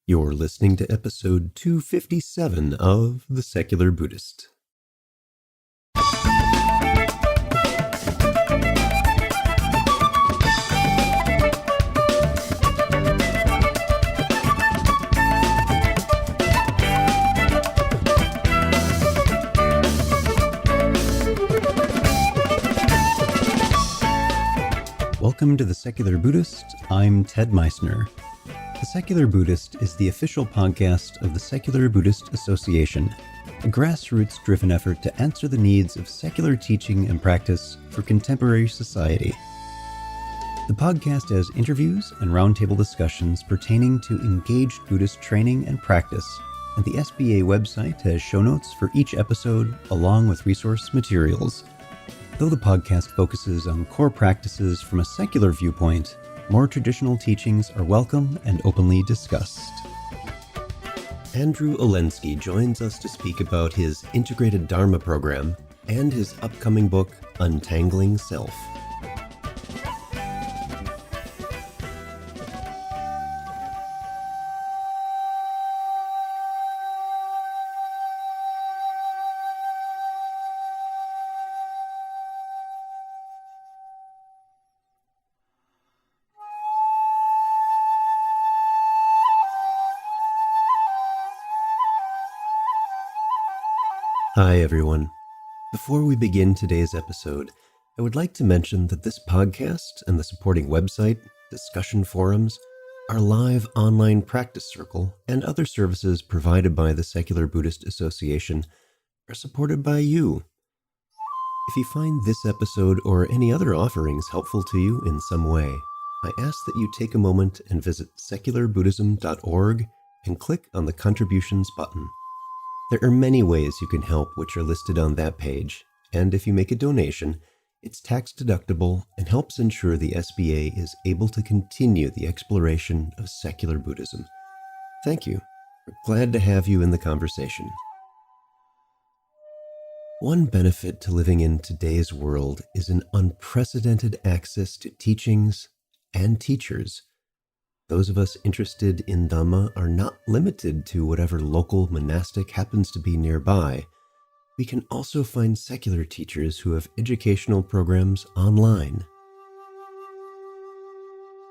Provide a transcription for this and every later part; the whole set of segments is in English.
You're listening to episode 257 of The Secular Buddhist. Welcome to The Secular Buddhist. I'm Ted Meissner. The Secular Buddhist is the official podcast of the Secular Buddhist Association, a grassroots-driven effort to answer the needs of secular teaching and practice for contemporary society. The podcast has interviews and roundtable discussions pertaining to engaged Buddhist training and practice, and the SBA website has show notes for each episode along with resource materials. Though the podcast focuses on core practices from a secular viewpoint, more traditional teachings are welcome and openly discussed. Andrew Olendzki joins us to speak about his integrated Dharma program and his upcoming book, Untangling Self. Hi everyone. Before we begin today's episode, I would like to mention that this podcast and the supporting website, discussion forums, our live online practice circle, and other services provided by the Secular Buddhist Association are supported by you. If you find this episode or any other offerings helpful to you in some way, I ask that you take a moment and visit secularbuddhism.org and click on the Contributions button. There are many ways you can help which are listed on that page, and if you make a donation, it's tax deductible and helps ensure the SBA is able to continue the exploration of secular Buddhism. Thank you. We're glad to have you in the conversation. One benefit to living in today's world is an unprecedented access to teachings and teachers. Those of us interested in Dhamma are not limited to whatever local monastic happens to be nearby. We can also find secular teachers who have educational programs online.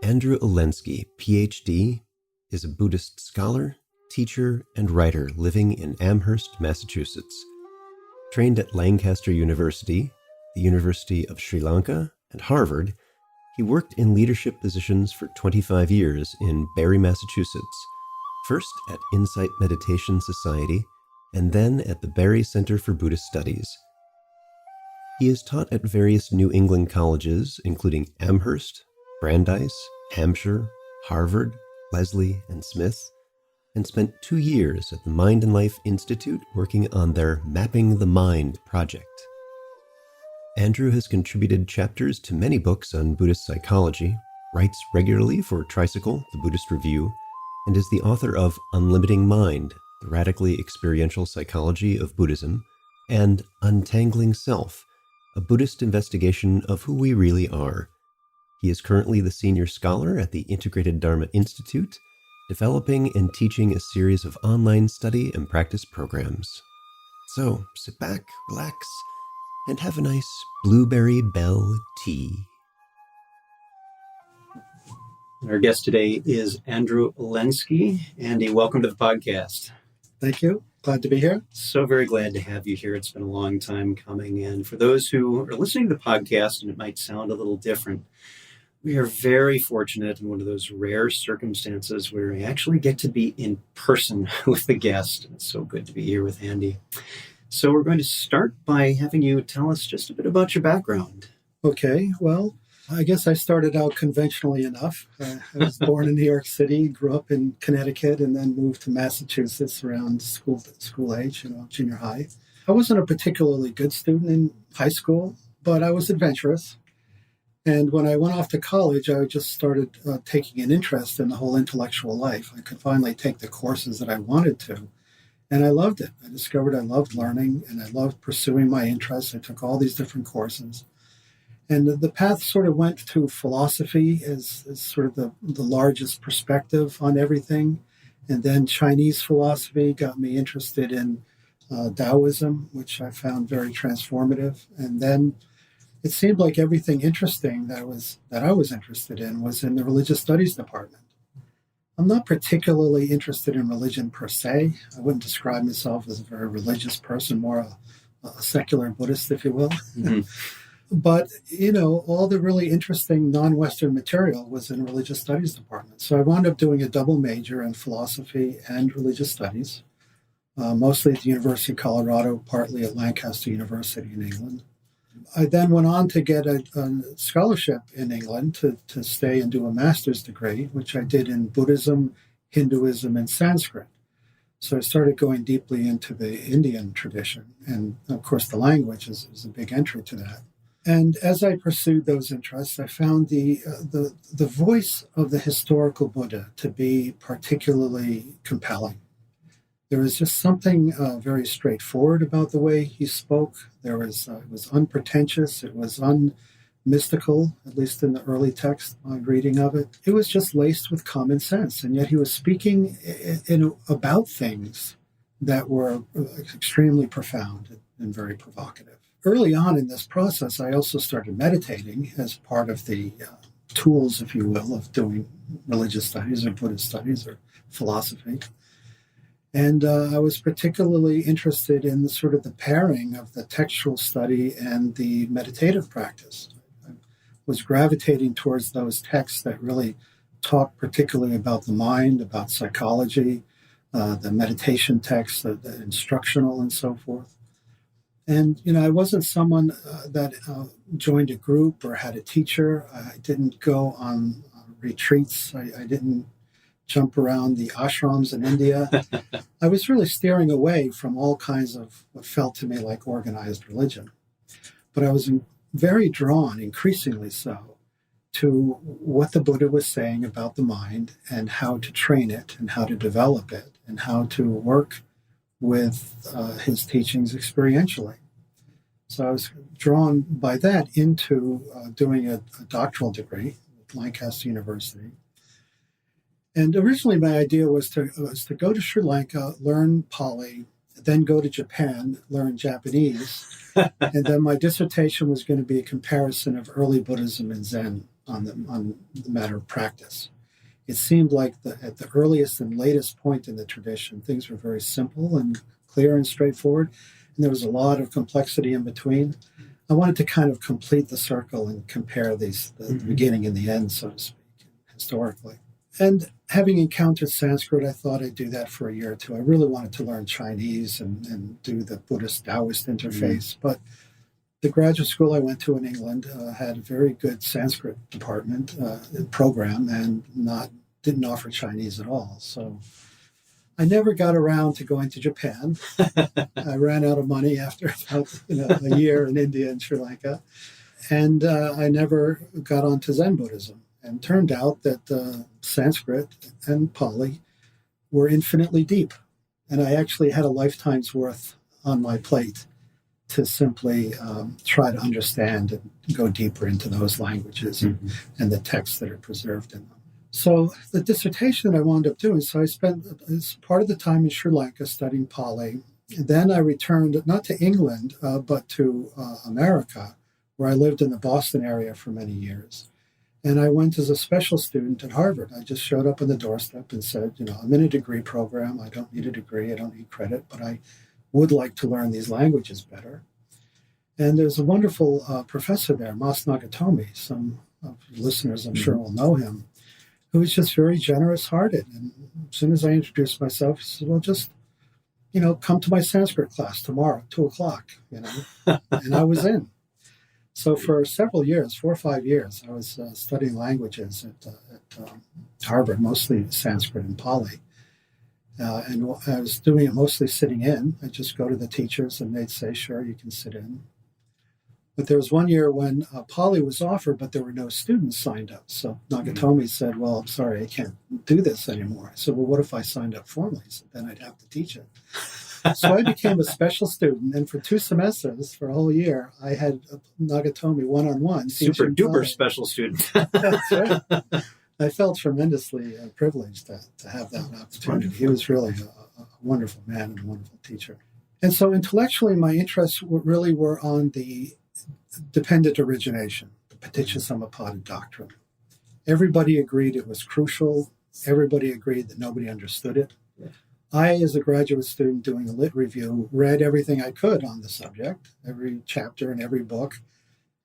Andrew Olendzki, PhD, is a Buddhist scholar, teacher, and writer living in Amherst, Massachusetts. Trained at Lancaster University, the University of Sri Lanka, and Harvard, he worked in leadership positions for 25 years in Barre, Massachusetts, first at Insight Meditation Society, and then at the Barre Center for Buddhist Studies. He has taught at various New England colleges, including Amherst, Brandeis, Hampshire, Harvard, Lesley, and Smith, and spent 2 years at the Mind and Life Institute working on their Mapping the Mind project. Andrew has contributed chapters to many books on Buddhist psychology, writes regularly for Tricycle, the Buddhist Review, and is the author of Unlimiting Mind, the Radically Experiential Psychology of Buddhism, and Untangling Self, a Buddhist investigation of who we really are. He is currently the senior scholar at the Integrated Dharma Institute, developing and teaching a series of online study and practice programs. So, sit back, relax, and have a nice blueberry bell tea. Our guest today is Andrew Olendzki. Andy, welcome to the podcast. Thank you. Glad to be here. So very glad to have you here. It's been a long time coming. And for those who are listening to the podcast, and it might sound a little different, we are very fortunate in one of those rare circumstances where we actually get to be in person with the guest. It's so good to be here with Andy. So we're going to start by having you tell us just a bit about your background. Okay, well, I guess I started out conventionally enough. I was born in New York City, grew up in Connecticut, and then moved to Massachusetts around school age, junior high. I wasn't a particularly good student in high school, but I was adventurous. And when I went off to college, I just started taking an interest in the whole intellectual life. I could finally take the courses that I wanted to. And I loved it. I discovered I loved learning and I loved pursuing my interests. I took all these different courses. And the path sort of went to philosophy as sort of the largest perspective on everything. And then Chinese philosophy got me interested in Taoism, which I found very transformative. And then it seemed like everything interesting that I was interested in was in the religious studies department. I'm not particularly interested in religion per se. I wouldn't describe myself as a very religious person, more a secular Buddhist, if you will. Mm-hmm. But, all the really interesting non-Western material was in religious studies department. So I wound up doing a double major in philosophy and religious studies, mostly at the University of Colorado, partly at Lancaster University in England. I then went on to get a scholarship in England to stay and do a master's degree, which I did in Buddhism, Hinduism, and Sanskrit. So I started going deeply into the Indian tradition. And, of course, the language is a big entry to that. And as I pursued those interests, I found the voice of the historical Buddha to be particularly compelling. There was just something very straightforward about the way he spoke. It was unpretentious. It was unmystical, at least in the early text, my reading of it. It was just laced with common sense, and yet he was speaking about things that were extremely profound and very provocative. Early on in this process, I also started meditating as part of the tools, if you will, of doing religious studies or Buddhist studies or philosophy. And I was particularly interested in the pairing of the textual study and the meditative practice. I was gravitating towards those texts that really talk particularly about the mind, about psychology, the meditation texts, the instructional and so forth. And, I wasn't someone that joined a group or had a teacher. I didn't go on retreats. I didn't jump around the ashrams in India. I was really steering away from all kinds of what felt to me like organized religion. But I was very drawn, increasingly so, to what the Buddha was saying about the mind and how to train it and how to develop it and how to work with his teachings experientially. So I was drawn by that into doing a doctoral degree at Lancaster University. And originally my idea was to go to Sri Lanka, learn Pali, then go to Japan, learn Japanese. And then my dissertation was going to be a comparison of early Buddhism and Zen on the matter of practice. It seemed like at the earliest and latest point in the tradition, things were very simple and clear and straightforward, and there was a lot of complexity in between. I wanted to kind of complete the circle and compare the beginning and the end, so to speak, historically. And having encountered Sanskrit, I thought I'd do that for a year or two. I really wanted to learn Chinese and do the Buddhist-Taoist interface, but the graduate school I went to in England had a very good Sanskrit department program and didn't offer Chinese at all. So I never got around to going to Japan. I ran out of money after about a year in India and Sri Lanka. And I never got onto Zen Buddhism. And turned out that Sanskrit and Pali were infinitely deep. And I actually had a lifetime's worth on my plate to simply try to understand and go deeper into those languages and the texts that are preserved in them. So the dissertation that I wound up doing, so I spent part of the time in Sri Lanka studying Pali. And then I returned, not to England, but to America, where I lived in the Boston area for many years. And I went as a special student at Harvard. I just showed up on the doorstep and said, I'm in a degree program. I don't need a degree. I don't need credit, but I would like to learn these languages better. And there's a wonderful professor there, Mas Nagatomi. Some of your listeners, I'm sure, will know him, who was just very generous-hearted. And as soon as I introduced myself, he said, well, just, come to my Sanskrit class tomorrow, 2:00, and I was in. So for several years, 4 or 5 years, I was studying languages at Harvard, mostly Sanskrit and Pali. And I was doing it mostly sitting in. I'd just go to the teachers and they'd say, sure, you can sit in. But there was one year when Pali was offered, but there were no students signed up. So Nagatomi said, well, I'm sorry, I can't do this anymore. I said, well, what if I signed up formally? He said, then I'd have to teach it. So I became a special student, and for 2 semesters, for a whole year, I had Nagatomi one-on-one. Super duper special student. That's right. I felt tremendously privileged to have that opportunity. He was really a wonderful man and a wonderful teacher. And so intellectually, my interests really were on the dependent origination, the Paticca Samuppada doctrine. Everybody agreed it was crucial. Everybody agreed that nobody understood it. Yeah. I, as a graduate student doing a lit review, read everything I could on the subject, every chapter and every book,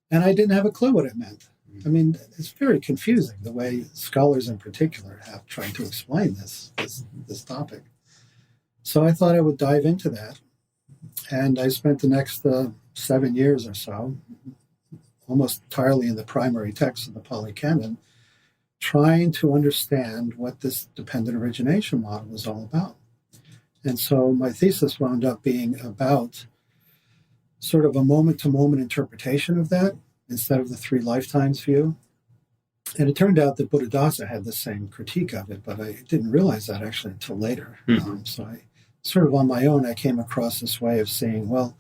and I didn't have a clue what it meant. I mean, it's very confusing the way scholars in particular have tried to explain this topic. So I thought I would dive into that. And I spent the next 7 years or so, almost entirely in the primary text of the Pali Canon, trying to understand what this dependent origination model was all about. And so my thesis wound up being about sort of a moment-to-moment interpretation of that instead of the three lifetimes view. And it turned out that Buddhadasa had the same critique of it, but I didn't realize that actually until later. Mm-hmm. So I sort of on my own, I came across this way of saying, well,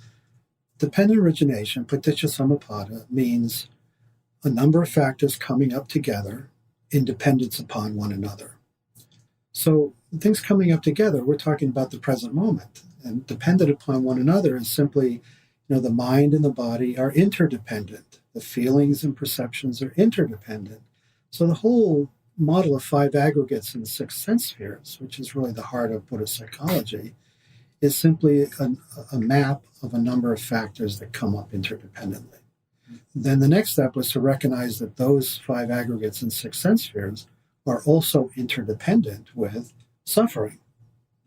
dependent origination, Paticca Samuppada, means a number of factors coming up together in dependence upon one another. So things coming up together, we're talking about the present moment. And dependent upon one another is simply, the mind and the body are interdependent. The feelings and perceptions are interdependent. So the whole model of five aggregates and six sense spheres, which is really the heart of Buddhist psychology, is simply a map of a number of factors that come up interdependently. Then the next step was to recognize that those five aggregates and six sense spheres are also interdependent with suffering.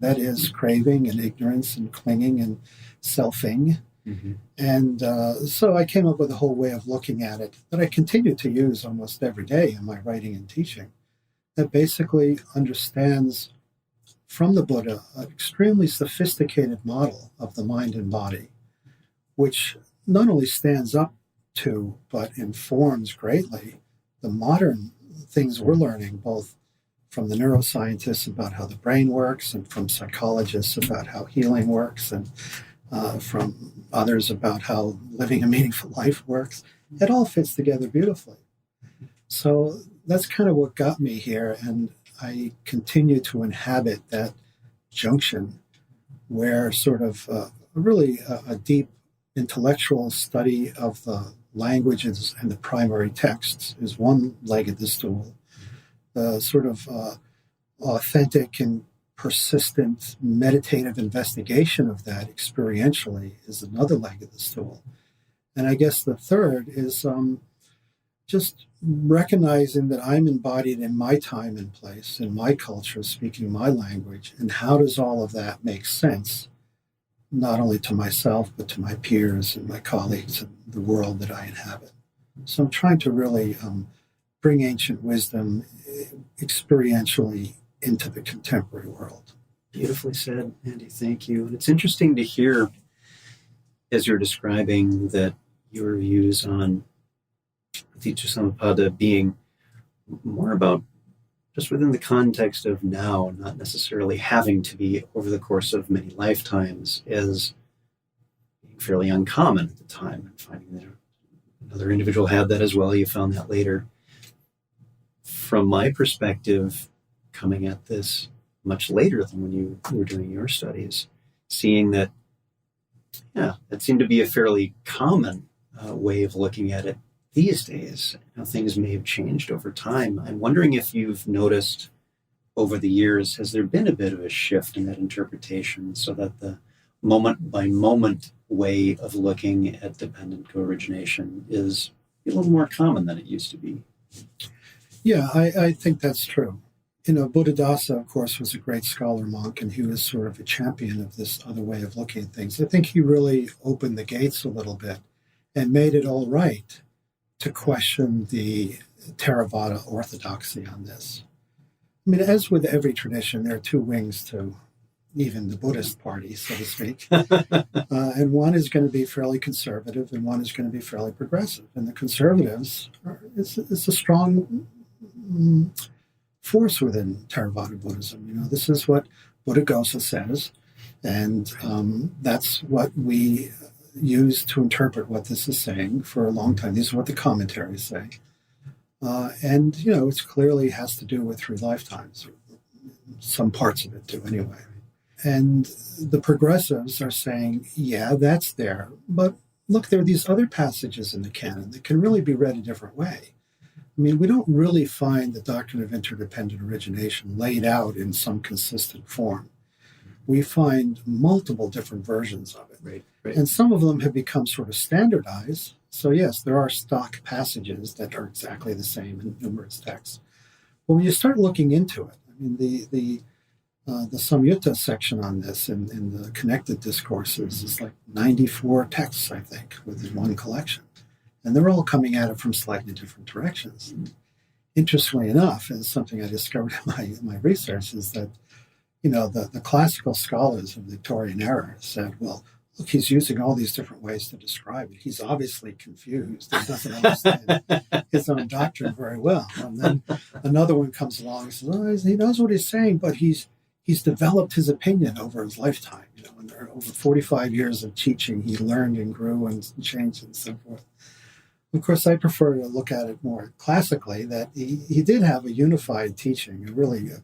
That is, craving and ignorance and clinging and selfing. Mm-hmm. And so I came up with a whole way of looking at it that I continue to use almost every day in my writing and teaching, that basically understands from the Buddha an extremely sophisticated model of the mind and body, which not only stands up to, but informs greatly the modern things we're learning, both from the neuroscientists about how the brain works and from psychologists about how healing works and from others about how living a meaningful life works. It all fits together beautifully. So that's kind of what got me here, and I continue to inhabit that junction where sort of really a deep intellectual study of the languages and the primary texts is one leg of the stool. The sort of authentic and persistent meditative investigation of that experientially is another leg of the stool. And I guess the third is just recognizing that I'm embodied in my time and place, in my culture, speaking my language, and how does all of that make sense, not only to myself, but to my peers and my colleagues and the world that I inhabit. So I'm trying to really bring ancient wisdom experientially into the contemporary world. Beautifully said, Andy. Thank you. And it's interesting to hear, as you're describing, that your views on Paticca Samuppada being more about just within the context of now, not necessarily having to be over the course of many lifetimes, as being fairly uncommon at the time, and finding that another individual had that as well. You found that later. From my perspective, coming at this much later than when you were doing your studies, seeing that, that seemed to be a fairly common way of looking at it these days. How things may have changed over time. I'm wondering if you've noticed over the years, has there been a bit of a shift in that interpretation so that the moment by moment way of looking at dependent co-origination is a little more common than it used to be? Yeah, I think that's true. Buddhadasa, of course, was a great scholar monk, and he was sort of a champion of this other way of looking at things. I think he really opened the gates a little bit and made it all right to question the Theravada orthodoxy on this. I mean, as with every tradition, there are two wings to even the Buddhist party, so to speak. And one is going to be fairly conservative, and one is going to be fairly progressive. And the conservatives, it's a strong force within Theravada Buddhism. This is what Buddhaghosa says, and that's what we use to interpret what this is saying for a long time. These are what the commentaries say. And, you know, it clearly has to do with 3 lifetimes. Some parts of it do anyway. And the progressives are saying, yeah, that's there. But look, there are these other passages in the canon that can really be read a different way. I mean, we don't really find the doctrine of interdependent origination laid out in some consistent form. We find multiple different versions of it. Right, right. And some of them have become sort of standardized. So yes, there are stock passages that are exactly the same in numerous texts. But when you start looking into it, I mean, the Samyutta section on this in the connected discourses is like 94 texts, I think, within one collection. And they're all coming at it from slightly different directions. Interestingly enough, and something I discovered in my research, is that, you know, the classical scholars of the Victorian era said, well, look, he's using all these different ways to describe it. He's obviously confused and doesn't understand his own doctrine very well. And then another one comes along and says, oh, he knows what he's saying, but he's developed his opinion over his lifetime. You know, and over 45 years of teaching, he learned and grew and changed and so forth. Of course, I prefer to look at it more classically, that he did have a unified teaching, a really a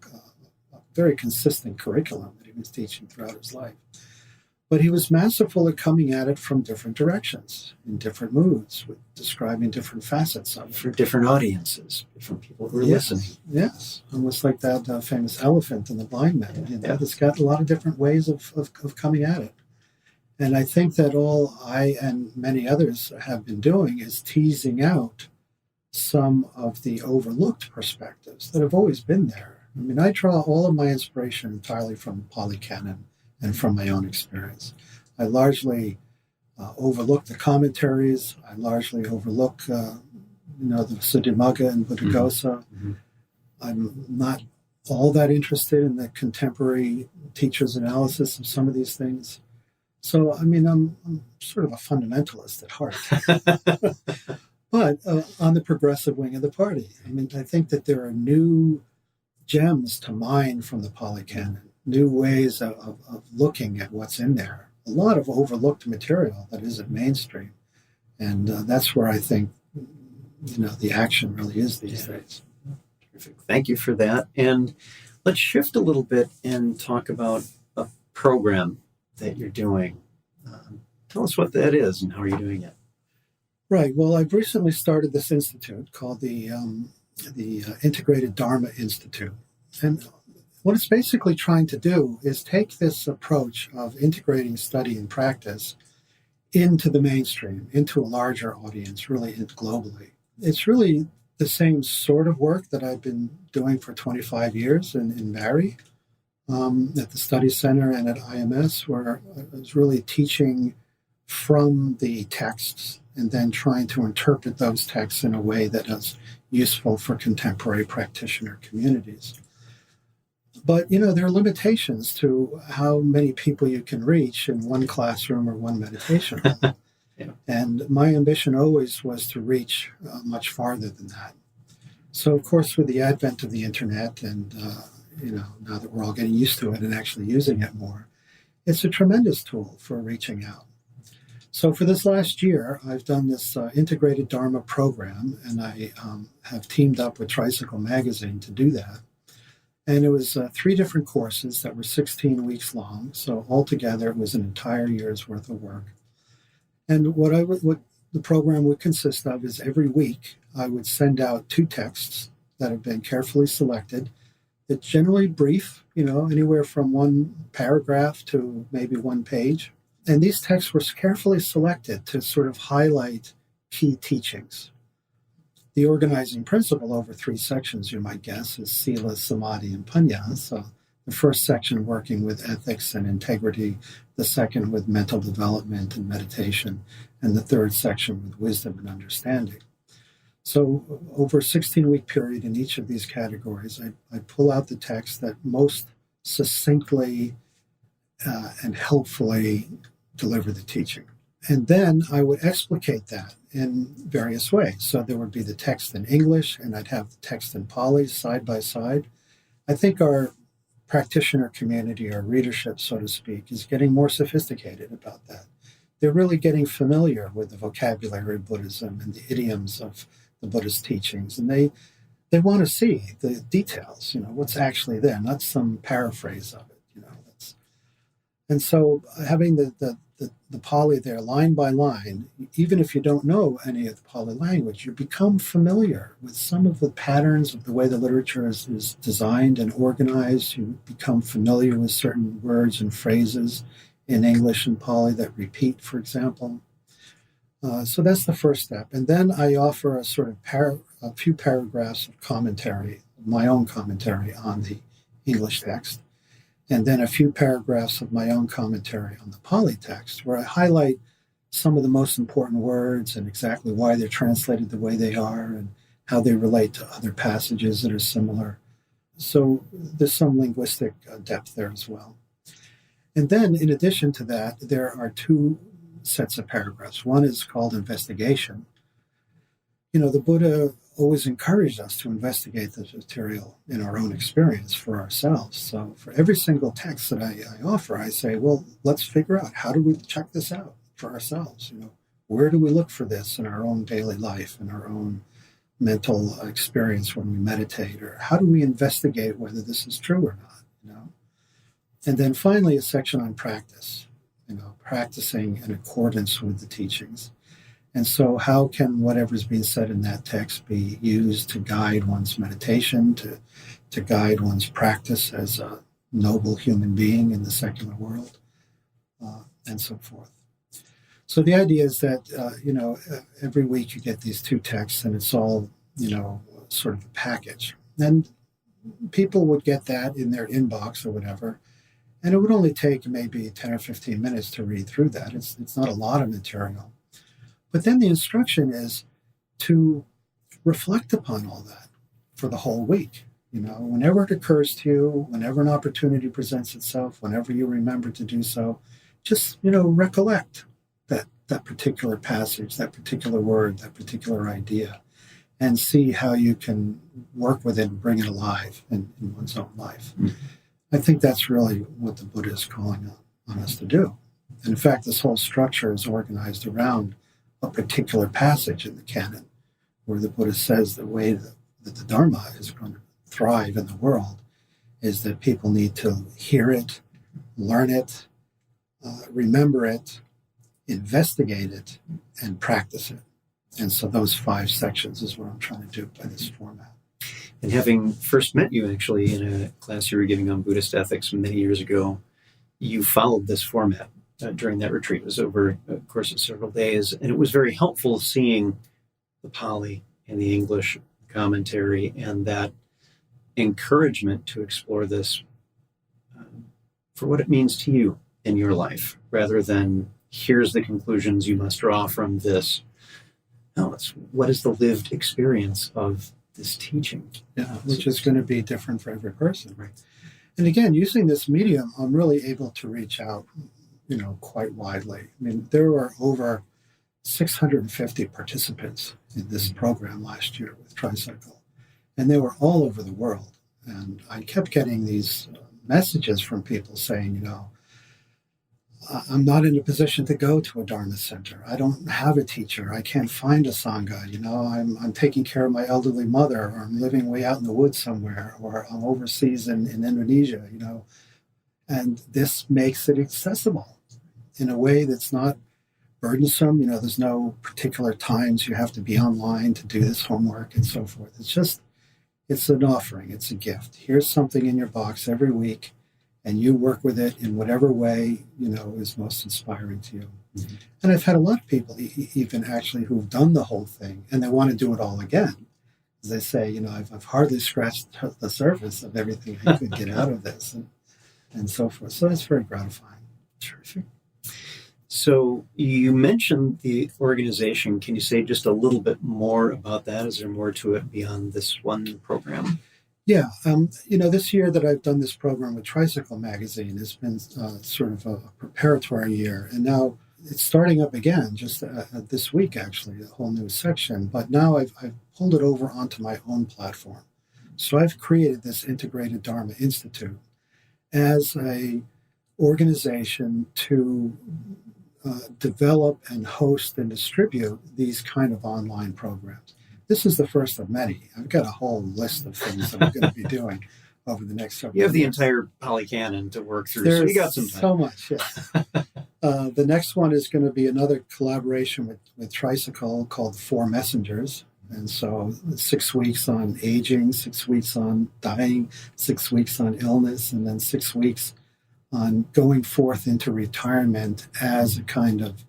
very consistent curriculum that he was teaching throughout his life. But he was masterful at coming at it from different directions, in different moods, with describing different facets of it. For different audiences, different people who are listening. Yes, almost like that famous elephant in the blind man. You know, it's got a lot of different ways of coming at it. And I think that all I and many others have been doing is teasing out some of the overlooked perspectives that have always been there. I mean, I draw all of my inspiration entirely from Pali Canon and from my own experience. I largely overlook the commentaries. I largely overlook, the Suddhimagga and Buddhaghosa. Mm-hmm. I'm not all that interested in the contemporary teachers' analysis of some of these things. So, I mean, I'm sort of a fundamentalist at heart. But on the progressive wing of the party, I mean, I think that there are new gems to mine from the Pali Canon, new ways of looking at what's in there. A lot of overlooked material that isn't mainstream. And that's where I think, you know, the action really is these days. Terrific. Thank you for that. And let's shift a little bit and talk about a program that you're doing. Tell us what that is and how are you doing it? Right. Well, I've recently started this institute called the Integrated Dharma Institute. And what it's basically trying to do is take this approach of integrating study and practice into the mainstream, into a larger audience, really globally. It's really the same sort of work that I've been doing for 25 years in Barrie, at the Study Center and at IMS, where I was really teaching from the texts and then trying to interpret those texts in a way that is useful for contemporary practitioner communities. But, you know, there are limitations to how many people you can reach in one classroom or one meditation hall. Yeah. And my ambition always was to reach much farther than that. So, of course, with the advent of the internet and, now that we're all getting used to it and actually using it more, it's a tremendous tool for reaching out. So for this last year, I've done this integrated Dharma program, and I have teamed up with Tricycle Magazine to do that. And it was 3 different courses that were 16 weeks long. So altogether, it was an entire year's worth of work. And what the program would consist of is every week, I would send out 2 texts that have been carefully selected. It's generally brief, anywhere from 1 paragraph to maybe 1 page. And these texts were carefully selected to sort of highlight key teachings. The organizing principle over 3 sections, you might guess, is Sila, Samadhi, and Panya. So the first section working with ethics and integrity, the second with mental development and meditation, and the third section with wisdom and understanding. So over a 16-week period in each of these categories, I pull out the text that most succinctly and helpfully deliver the teaching. And then I would explicate that in various ways. So there would be the text in English, and I'd have the text in Pali side by side. I think our practitioner community, our readership, so to speak, is getting more sophisticated about that. They're really getting familiar with the vocabulary of Buddhism and the idioms of the Buddhist teachings, and they want to see the details, what's actually there, not some paraphrase of it, and so having the Pali there line by line, even if you don't know any of the Pali language, you become familiar with some of the patterns of the way the literature is designed and organized. You become familiar with certain words and phrases in English and Pali that repeat, for example. So that's the first step. And then I offer a sort of a few paragraphs of commentary, my own commentary on the English text, and then a few paragraphs of my own commentary on the Pali text, where I highlight some of the most important words and exactly why they're translated the way they are and how they relate to other passages that are similar. So there's some linguistic depth there as well. And then, in addition to that, there are two sets of paragraphs. One is called investigation. The Buddha always encouraged us to investigate this material in our own experience for ourselves. So for every single text that I offer, I say, well, let's figure out, how do we check this out for ourselves? Where do we look for this in our own daily life, in our own mental experience when we meditate? Or how do we investigate whether this is true or not? And then finally, a section on practice, practicing in accordance with the teachings. And so how can whatever's being said in that text be used to guide one's meditation, to guide one's practice as a noble human being in the secular world, and so forth. So the idea is that, every week you get these two texts and it's all, sort of a package. And people would get that in their inbox or whatever. And it would only take maybe 10 or 15 minutes to read through that. It's not a lot of material. But then the instruction is to reflect upon all that for the whole week. Whenever it occurs to you, whenever an opportunity presents itself, whenever you remember to do so, just, recollect that particular passage, that particular word, that particular idea, and see how you can work with it and bring it alive in one's own life. Mm-hmm. I think that's really what the Buddha is calling on us to do. And in fact, this whole structure is organized around a particular passage in the canon, where the Buddha says the way that the Dharma is going to thrive in the world is that people need to hear it, learn it, remember it, investigate it, and practice it. And so those 5 sections is what I'm trying to do by this format. And having first met you actually in a class you were giving on Buddhist ethics many years ago, you followed this format during that retreat. It was over a course of several days, and it was very helpful seeing the Pali and the English commentary and that encouragement to explore this for what it means to you in your life, rather than here's the conclusions you must draw from this. No, it's what is the lived experience of this teaching. Yeah, which is going to be different for every person. Right. And again, using this medium, I'm really able to reach out, quite widely. I mean, there were over 650 participants in this program last year with Tricycle, and they were all over the world. And I kept getting these messages from people saying, I'm not in a position to go to a Dharma center. I don't have a teacher. I can't find a Sangha. I'm taking care of my elderly mother, or I'm living way out in the woods somewhere, or I'm overseas in Indonesia, And this makes it accessible in a way that's not burdensome. There's no particular times you have to be online to do this homework and so forth. It's an offering. It's a gift. Here's something in your box every week, and you work with it in whatever way, is most inspiring to you. Mm-hmm. And I've had a lot of people even actually who've done the whole thing, and they want to do it all again. As they say, I've hardly scratched the surface of everything I could get out of this, and so forth. So it's very gratifying. Terrific. So you mentioned the organization. Can you say just a little bit more about that? Is there more to it beyond this one program? Yeah. This year that I've done this program with Tricycle Magazine has been sort of a preparatory year. And now it's starting up again just this week, actually, a whole new section. But now I've pulled it over onto my own platform. So I've created this Integrated Dharma Institute as a organization to develop and host and distribute these kind of online programs. This is the first of many. I've got a whole list of things that I'm going to be doing over the next several years. You have the entire Pali Canon to work through, There's so you got some time. so much, yes. The next one is going to be another collaboration with Tricycle called The Four Messengers. And so 6 weeks on aging, 6 weeks on dying, 6 weeks on illness, and then 6 weeks on going forth into retirement as a kind of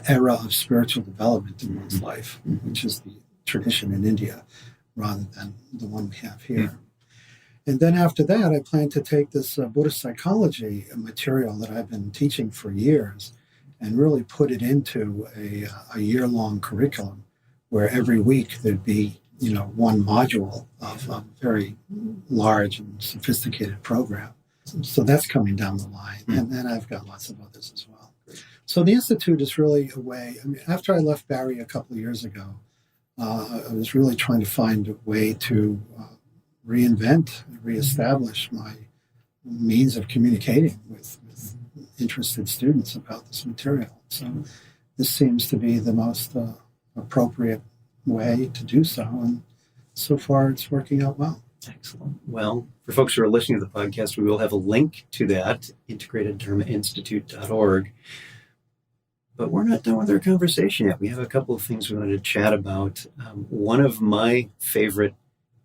era of spiritual development in one's life, which is the tradition in India rather than the one we have here. And then after that, I plan to take this Buddhist psychology material that I've been teaching for years and really put it into a year-long curriculum where every week there'd be, one module of a very large and sophisticated program. So that's coming down the line. And then I've got lots of others as well. So the Institute is really a way, after I left Barrie a couple of years ago, I was really trying to find a way to reinvent, reestablish my means of communicating with interested students about this material. So this seems to be the most appropriate way to do so. And so far it's working out well. Excellent. Well, for folks who are listening to the podcast, we will have a link to that, integrateddharmainstitute.org. But we're not done with our conversation yet. We have a couple of things we wanted to chat about. One of my favorite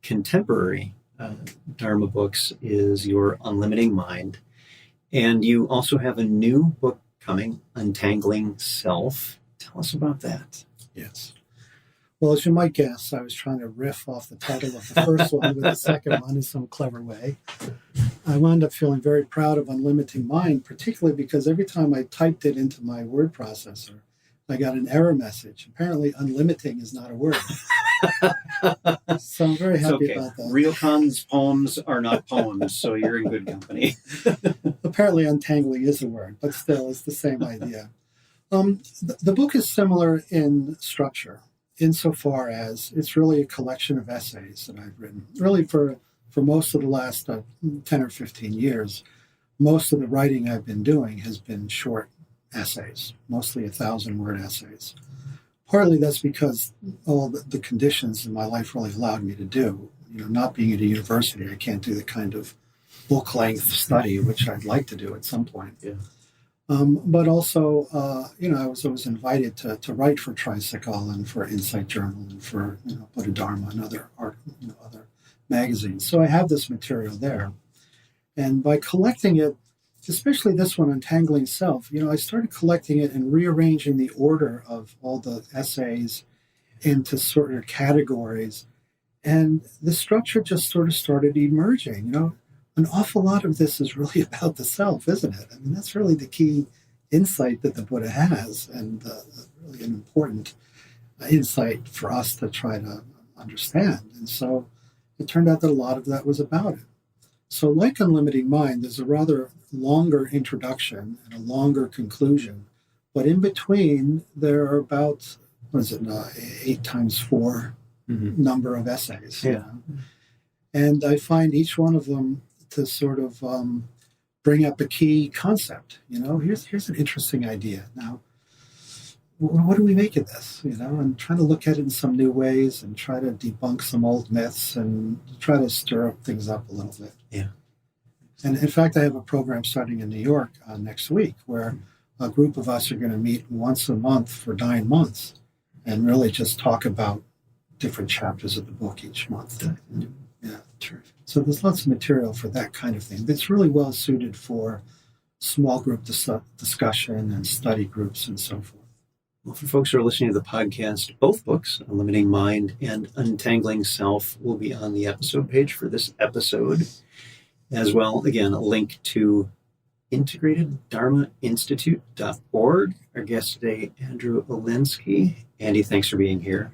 contemporary Dharma books is your Unlimiting Mind. And you also have a new book coming, Untangling Self. Tell us about that. Yes. Well, as you might guess, I was trying to riff off the title of the first one with the second one in some clever way. I wound up feeling very proud of Unlimiting Mind, particularly because every time I typed it into my word processor, I got an error message. Apparently, unlimiting is not a word. So I'm very happy about that. Ryokan's poems are not poems, so you're in good company. Apparently, untangling is a word, but still, it's the same idea. The book is similar in structure, insofar as it's really a collection of essays that I've written. Really, for most of the last 10 or 15 years, most of the writing I've been doing has been short essays, mostly 1,000-word essays. Partly that's because all the conditions in my life really allowed me to do. Not being at a university, I can't do the kind of book-length study, which I'd like to do at some point. Yeah. But also, I was always invited to write for Tricycle and for Insight Journal and for Buddha Dharma and other magazines. So I have this material there, and by collecting it, especially this one, Untangling Self, I started collecting it and rearranging the order of all the essays into sort of categories, and the structure just sort of started emerging. An awful lot of this is really about the self, isn't it? That's really the key insight that the Buddha has, and really an important insight for us to try to understand. And so it turned out that a lot of that was about it. So like Unlimiting Mind, there's a rather longer introduction and a longer conclusion, but in between there are about, 8 times 4 number of essays. Yeah. And I find each one of them to sort of bring up a key concept. Here's an interesting idea. Now, what do we make of this? And trying to look at it in some new ways and try to debunk some old myths and try to stir up things up a little bit. Yeah. And in fact, I have a program starting in New York next week where a group of us are going to meet once a month for 9 months and really just talk about different chapters of the book each month. Yeah. Terrific. So there's lots of material for that kind of thing. It's really well suited for small group discussion and study groups and so forth. Well, for folks who are listening to the podcast, both books, Unlimiting Mind and Untangling Self, will be on the episode page for this episode. As well, again, a link to integrateddharmainstitute.org. Our guest today, Andrew Olendzki. Andy, thanks for being here.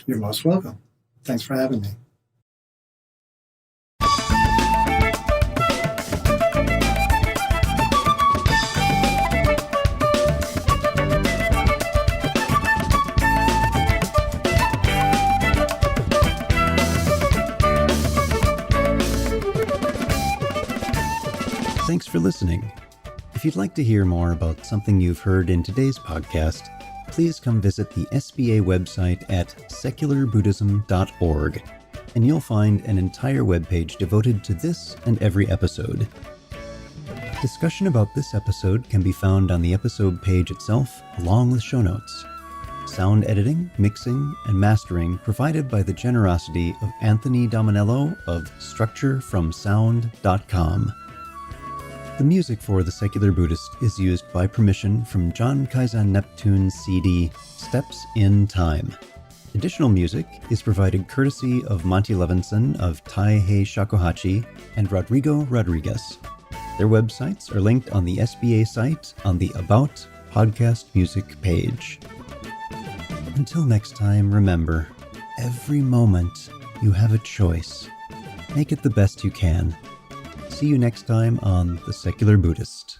You're most welcome. Thanks for having me. Thanks for listening. If you'd like to hear more about something you've heard in today's podcast, please come visit the SBA website at secularbuddhism.org, and you'll find an entire webpage devoted to this and every episode. Discussion about this episode can be found on the episode page itself, along with show notes. Sound editing, mixing, and mastering provided by the generosity of Anthony Dominello of StructureFromSound.com. The music for The Secular Buddhist is used by permission from John Kaizen Neptune's CD, Steps in Time. Additional music is provided courtesy of Monty Levinson of Taihei Shakuhachi and Rodrigo Rodriguez. Their websites are linked on the SBA site on the About Podcast Music page. Until next time, remember, every moment you have a choice. Make it the best you can. See you next time on The Secular Buddhist.